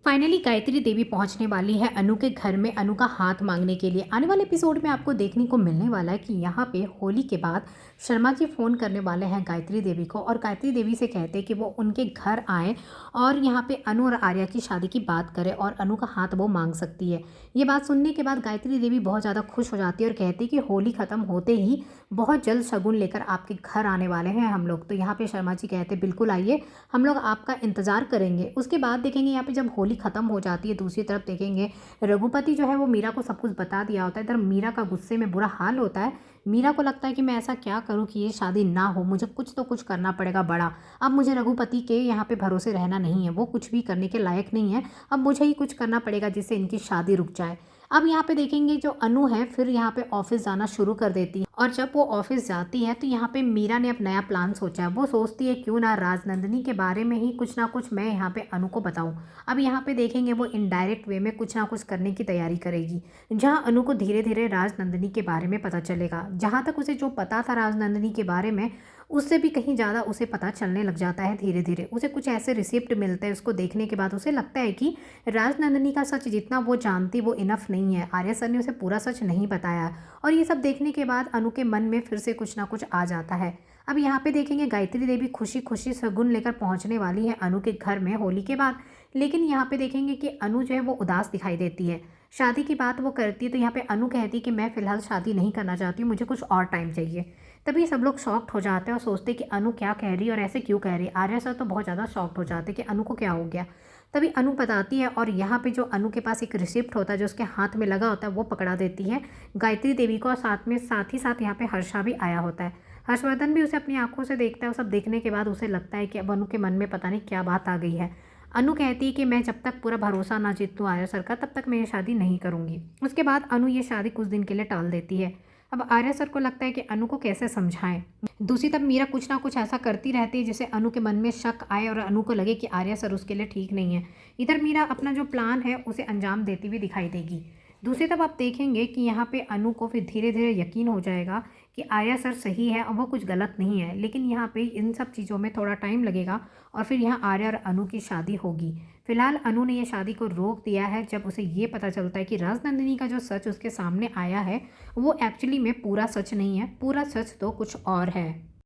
Finally Gayatri Devi पहुंचने वाली है अनु के घर में अनु का हाथ मांगने के लिए। आने वाले एपिसोड में आपको देखने को मिलने वाला है कि यहाँ पे होली के बाद शर्मा जी फ़ोन करने वाले हैं गायत्री देवी को और गायत्री देवी से कहते हैं कि वो उनके घर आए और यहाँ पे अनु और आर्या की शादी की बात करें और अनु का हाथ वो मांग सकती है। ये बात सुनने के बाद गायत्री देवी बहुत ज़्यादा खुश हो जाती है और कहती है कि होली ख़त्म होते ही बहुत जल्द शगुन लेकर आपके घर आने वाले हैं हम लोग। तो यहाँ पे शर्मा जी कहते हैं बिल्कुल आइए, हम लोग आपका इंतज़ार करेंगे। उसके बाद देखेंगे यहाँ पे जब होली ख़त्म हो जाती है दूसरी तरफ देखेंगे रघुपति जो है वो मीरा को सब कुछ बता दिया होता है। इधर मीरा का गुस्से में बुरा हाल होता है। मीरा को लगता है कि मैं ऐसा क्या करूं कि ये शादी ना हो, मुझे कुछ तो कुछ करना पड़ेगा बड़ा। अब मुझे रघुपति के यहाँ पे भरोसे रहना नहीं है, वो कुछ भी करने के लायक नहीं है। अब मुझे ही कुछ करना पड़ेगा जिससे इनकी शादी रुक जाए। अब यहाँ पे देखेंगे जो अनु है फिर यहाँ पे ऑफिस जाना शुरू कर देती है और जब वो ऑफिस जाती है तो यहाँ पे मीरा ने अब नया प्लान सोचा है। वो सोचती है क्यों ना राजनंदिनी के बारे में ही कुछ ना कुछ मैं यहाँ पे अनु को बताऊँ। अब यहाँ पे देखेंगे वो इनडायरेक्ट वे में कुछ ना कुछ करने की तैयारी करेगी, जहाँ अनु को धीरे धीरे राजनंदिनी के बारे में पता चलेगा। जहाँ तक उसे जो पता था राजनंदिनी के बारे में उससे भी कहीं ज़्यादा उसे पता चलने लग जाता है। धीरे धीरे उसे कुछ ऐसे रिसिप्ट मिलते हैं, उसको देखने के बाद उसे लगता है कि राजनंदिनी का सच जितना वो जानती वो इनफ नहीं है। आर्या सर ने उसे पूरा सच नहीं बताया और ये सब देखने के बाद अनु के मन में फिर से कुछ ना कुछ आ जाता है। अब यहाँ पे देखेंगे गायत्री देवी खुशी खुशी शगुन लेकर पहुँचने वाली है अनु के घर में होली के बाद। लेकिन यहाँ पे देखेंगे कि अनु जो है वो उदास दिखाई देती है। शादी की बात वो करती है तो यहाँ पे अनु कहती है कि मैं फ़िलहाल शादी नहीं करना चाहती हूँ, मुझे कुछ और टाइम चाहिए। तभी सब लोग शॉक्ड हो जाते हैं और सोचते हैं कि अनु क्या कह रही है और ऐसे क्यों कह रही है। आर्या सर तो बहुत ज़्यादा शॉक्ड हो जाते हैं कि अनु को क्या हो गया। तभी अनु बताती है और यहाँ पे जो अनु के पास एक रिसिप्ट होता है जो उसके हाथ में लगा होता है वो पकड़ा देती है गायत्री देवी को और साथ ही साथ यहाँ पे हर्षा भी आया होता है। हर्षवर्धन भी उसे अपनी आंखों से देखता है। वो सब देखने के बाद उसे लगता है कि अब अनु के मन में पता नहीं क्या बात आ गई है। अनु कहती है कि मैं जब तक पूरा भरोसा ना जीत लूँ आर्या सर का तब तक मैं ये शादी नहीं करूँगी। उसके बाद अनु ये शादी कुछ दिन के लिए टाल देती है। अब आर्या सर को लगता है कि अनु को कैसे समझाएं। दूसरी तरफ मीरा कुछ ना कुछ ऐसा करती रहती है जिससे अनु के मन में शक आए और अनु को लगे कि आर्या सर उसके लिए ठीक नहीं है। इधर मीरा अपना जो प्लान है उसे अंजाम देती हुई दिखाई देगी। दूसरी तरफ आप देखेंगे कि यहाँ पे अनु को फिर धीरे धीरे यकीन हो जाएगा कि आर्या सर सही है और वो कुछ गलत नहीं है। लेकिन यहाँ पे इन सब चीज़ों में थोड़ा टाइम लगेगा और फिर यहाँ आर्या और अनु की शादी होगी। फिलहाल अनु ने यह शादी को रोक दिया है जब उसे ये पता चलता है कि राजनंदिनी का जो सच उसके सामने आया है वो एक्चुअली में पूरा सच नहीं है, पूरा सच तो कुछ और है।